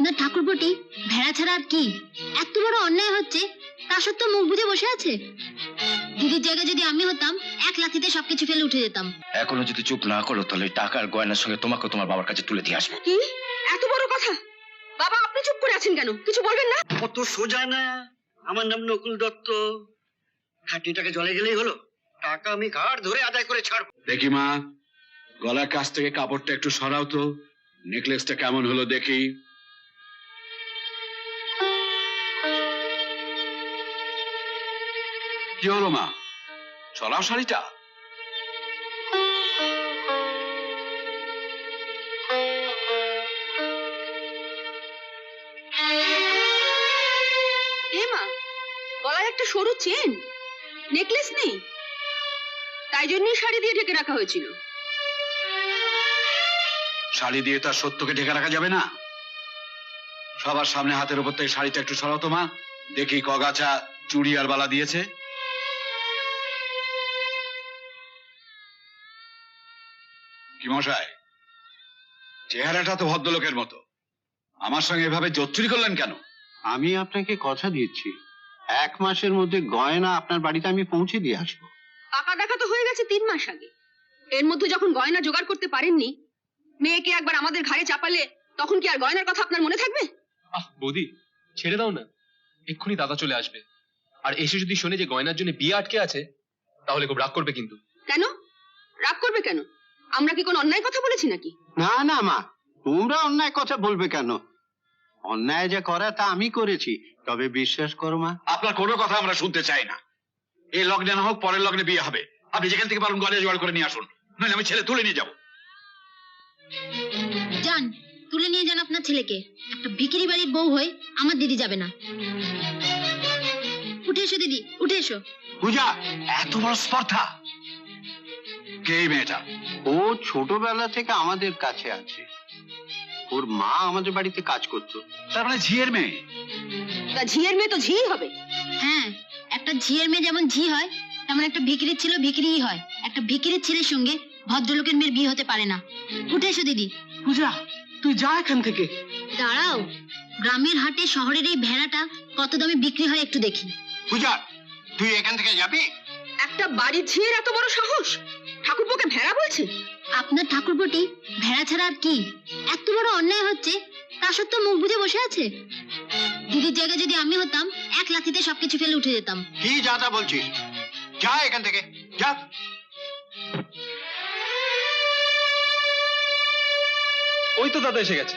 আপনার ঠাকুরপোটি ভেড়া ছাড়া আর কি? এত বড় অন্যায় হচ্ছে, তা সত্ত্বেও মুখ বুজে বসে আছে। দিদির জায়গায় যদি আমি হতাম, এক লাথিতে সবকিছু ফেলে উঠে যেতাম। এখনো যদি চুপ না করো তাহলে টাকার গয়নার সঙ্গে তোমাকে তোমার বাবার কাছে তুলে দিয়ে আসবো। কি এত বড় কথা? বাবা আপনি চুপ করে আছেন কেন? কিছু বলবেন না? কত সোজা না। আমার নাম নকুল দত্ত। খাটিটাকে জলে গেলেই হলো, টাকা আমি ঘাড় ধরে আদায় করে ছাড়বো। দেখি মা, গলার কাছ থেকে কাপড়টা একটু সরাও তো, নেকলেসটা কেমন হলো দেখি। কি হলো মা, সরাও শাড়িটা। এ মা, গলায় একটা সরু চেন, নেকলেস নেই, তাই জন্যই শাড়ি দিয়ে ঢেকে রাখা হয়েছিল। শাড়ি দিয়ে তার সত্যকে ঢেকে রাখা যাবে না। সবার সামনে হাতের উপর থেকে শাড়িটা একটু সরাও তো মা, দেখি কগাছা চুড়ি আর বালা দিয়েছে। কি মশাই, চেহারাটা তো ভদ্রলোকের মতো, আমার সঙ্গে এভাবে জোচ্চুরি করলেন কেন? আমি আপনাকে কথা দিচ্ছি, 1 মাসের মধ্যে গয়না আপনার বাড়িতে আমি পৌঁছে দিয়ে আসবো। পাকা দেখা তো হয়ে গেছে 3 মাস আগে। এর মধ্যে যখন গয়না জোগাড় করতে পারেননি, মেয়েকে একবার আমাদের ঘাড়ে চাপালে তখন কি আর গয়নার কথা আপনার মনে থাকবে? বৌদি ছেড়ে দাও না, এক্ষুনি দাদা চলে আসবে। আর এসে যদি শোনে যে গয়নার জন্য বিয়ে আটকে আছে, তাহলে খুব রাগ করবে কিন্তু। কেন রাগ করবে কেন? আমরা কি কোনো অন্যায় কথা বলেছি নাকি? না না মা, তোমরা অন্যায় কথা বলবে কেন? অন্যায় যে করা তা আমি করেছি, তবে বিশ্বাস করো মা। আপনার কোনো কথা আমরা শুনতে চাই না। এই লগ্নে না হোক পরের লগ্নে বিয়ে হবে, আপনি যেখান থেকে পারেন গয়না জোগাড় করে নিয়ে আসুন, নইলে আমি ছেলে তুলে নিয়ে যাবো। যান, তুলে নিয়ে যান আপনার ছেলেকে। একটা ভিখিরি বাড়ির বউ হয়ে আমার দিদি যাবে না। উঠে এসো দিদি, উঠে এসো। পূজা, এত বড় স্পর্ধা! কে এই মেয়েটা? ও ছোটবেলা থেকে আমাদের কাছে আছে, ওর মা আমাদের বাড়িতে কাজ করতো। তার মানে ঝিয়ের মেয়ে? তা ঝিয়ের মেয়ে তো ঝি হবে। হ্যাঁ, একটা ঝিয়ের মেয়ে যেমন ঝি হয়, তেমন একটা ভিখিরির ছেলে ভিখিরিই হয়। একটা ভিখিরির ছেলের সঙ্গে ভদ্রলোকের মেয়ের বিয়ে হতে পারে না। উঠে এসো দিদি। পূজা তুই যা এখান থেকে। দাঁড়াও, গ্রামের হাটে শহরের এই ভেড়াটা কত দামে বিক্রি হয় একটু দেখি। পূজা, তুই এখান থেকে যাবি? একটা বাড়ির ঝিয়ের এত বড় সাহস, ঠাকুরপোকে ভেড়া বলছে? আপনার ঠাকুরপোটি ভেড়া ছাড়া আর কি? এত বড় অন্যায় হচ্ছে, তা সত্ত্বেও মুখ বুজে বসে আছে। দিদির জায়গায় যদি আমি হতাম, এক লাথিতে সবকিছু ফেলে উঠে যেতাম। কি যাতা বলছিস? যা এখান থেকে, যা। ওই তো দাদা এসে গেছে।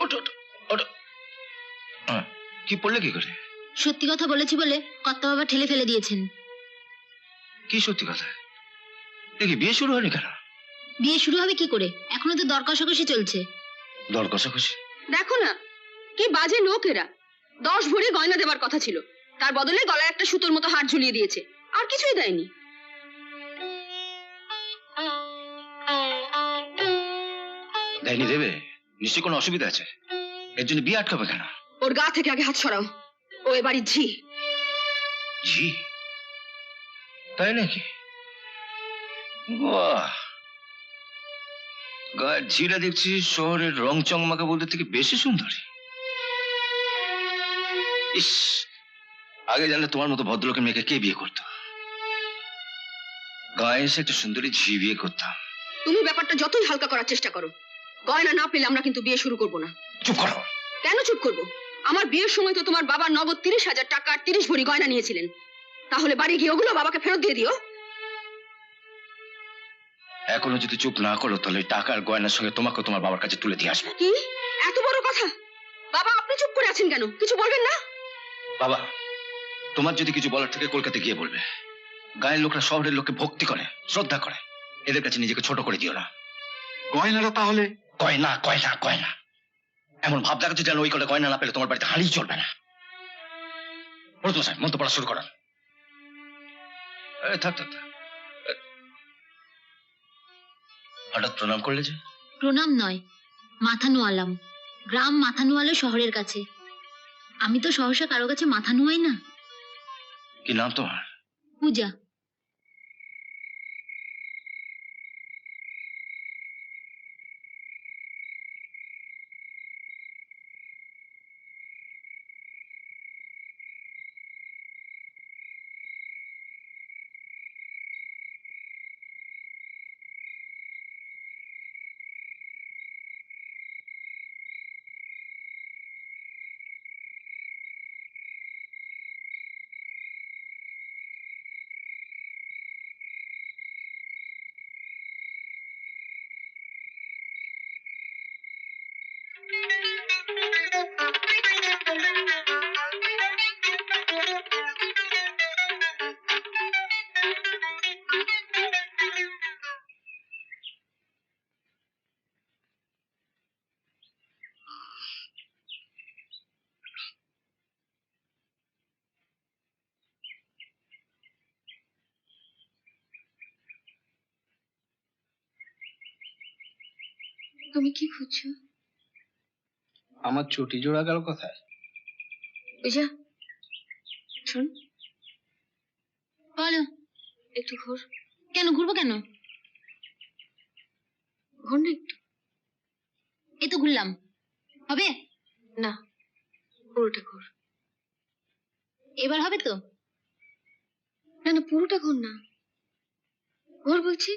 ওঠো ওঠো ওঠো। কি পড়লে কি করে? সত্যি কথা বলেছি বলে কর্তা বাবা ঠেলে ফেলে দিয়েছেন। কি সত্যি কথা? দেখি বিয়ে শুরু হয়নি কেন? বিয়ে শুরু হবে কি করে? এখনো তো দর কষাকষি চলছে। দর কষাকষি? দেখো না কি বাজে লোক এরা। 10 ভরি গয়না দেবার কথা ছিল, তার বদলে গলায় একটা সুতোর মতো হার ঝুলিয়ে দিয়েছে, আর কিছুই দেয়নি। দেয়নি দেবে? নিশ্চয়ই কোনো অসুবিধা আছে, এর জন্য বিয়ে আটকাবে কেন? ওর গা থেকে আগে হাত সরাও, ও এ বাড়ির ঝি। জি তাই নাকি? বাহ, গায়ের ঝিরা দেখছি শহরের রং চংমাকা বলতে থেকে বেশি সুন্দরী। ইস, আগে জানলে তোমার মতো ভদ্রলোকের মেয়েকে কে বিয়ে করতো? গায়ে এসে একটা সুন্দরী ঝি বিয়ে করতাম। তুমি ব্যাপারটা যতই হালকা করার চেষ্টা করো, গয়না না পেলে আমরা কিন্তু বিয়ে শুরু করব না। চুপ করো। কেন চুপ করব? আমার বিয়ের সময় তো তোমার বাবা নগদ 30,000 টাকা আর 30 ভরি গয়না নিয়েছিলেন, তাহলে বাড়ি গিয়ে ওগুলো বাবাকে ফেরত দিয়ে দিও। এখনো যদি চুপ না করো তাহলে টাকার গয়নার সঙ্গে তোমাকে তোমার বাবার কাছে তুলে দিয়ে আসবো। কি এত বড় কথা? বাবা আপনি চুপ করে আছেন কেন? কিছু বলবেন না? বাবা, তোমার যদি কিছু বলার থেকে কলকাতা গিয়ে বলবে। গায়ের লোকরা শহরের লোককে ভক্তি করে, শ্রদ্ধা করে, এদের কাছে নিজেকে ছোট করে দিও না। গয়নাটা তাহলে? গয়না গয়না গয়না এমন ভাব দেখাচ্ছে যেন ওই করে গয়না না পেলে তোমার বাড়িতে হাঁড়ি চলবে না। মন্ত্র পড়া শুরু করান। থাক থাক থাক। হঠাৎ প্রণাম করলে যে? প্রণাম নয়, মাথা নোয়ালাম। গ্রাম মাথা নোয়ালো শহরের কাছে, আমি তো সহসা কারো কাছে মাথা নোয়াই না। কি নাম তোমার? পূজা। তুমি কি খুঁজছো? আমার চটি জোড়া গেল কোথায়? পূজা, শোন, বলো। একটু ঘোর। কেন ঘুরবো কেন? ঘোর না একটু। এই তো ঘুরলাম, হবে? না, পুরোটা ঘোর। এবার হবে তো? না না, পুরোটা ঘোর না, ঘোর বলছি।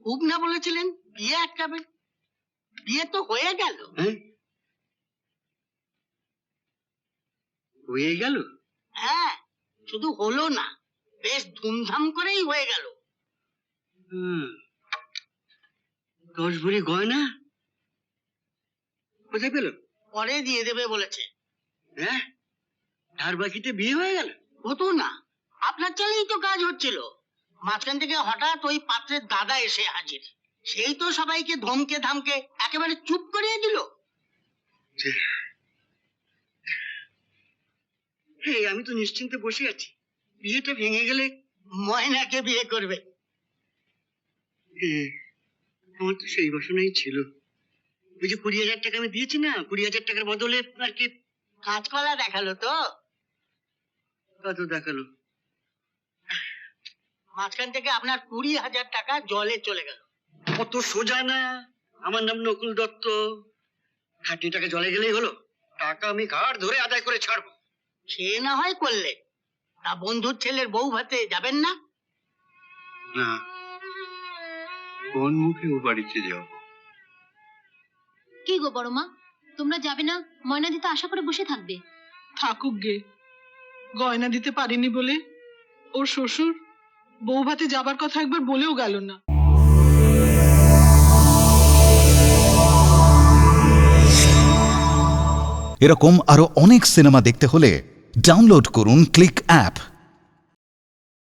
খুব না বলেছিলেন বিয়ে আটকাবেন? বিয়ে তো হয়ে গেল। হয়ে গেল? হ্যাঁ, শুধু হলো না, বেশ ধুমধাম করেই হয়ে গেল। 10 ভরি গয়না কোথায় পেল? পরে দিয়ে দেবে বলেছে। হ্যাঁ, ধার বাকিতে বিয়ে হয়ে গেল? হতো না, আপনার চালেই তো কাজ হচ্ছিল। মাঝখান থেকে হঠাৎ ওই পাত্রের দাদা এসে হাজির, সেই তো সবাইকে ধমকে ধামকে একেবারে চুপ করিয়ে দিল। আমি তো নিশ্চিন্তে বসে আছি, বিয়েটা ভেঙে গেলে ময়নাকে বিয়ে করবে। আমার তো সেই বাসনাই ছিল। ওই যে 20,000 টাকা আমি দিয়েছি না, 20,000 টাকার বদলে আর কি কাঁচকলা দেখালো তো। কত দেখালো? মাঝখান থেকে আপনার 20,000 টাকা জলে চলে গেল। কত সোজা না? আমার নাম নকুল দত্ত, 30 টাকা জলে গেলেই হলো, টাকা আমি ঘাড় ধরে আদায় করে ছাড়বো। সে না হয় করলে, তা বন্ধুর ছেলের বউ ভাতে যাবেন না? না, কোন মুখে ও বাড়িতে যাব? কি গো বড় মা, তোমরা যাবে না? ময়না দিতে আশা করে বসে থাকবে? থাকুক গে, গয়না দিতে পারিনি বলে ওর শ্বশুর বউ ভাতে যাবার কথা একবার বলেও গেল না। এরকম আরো অনেক সিনেমা দেখতে হলে ডাউনলোড করুন ক্লিক অ্যাপ।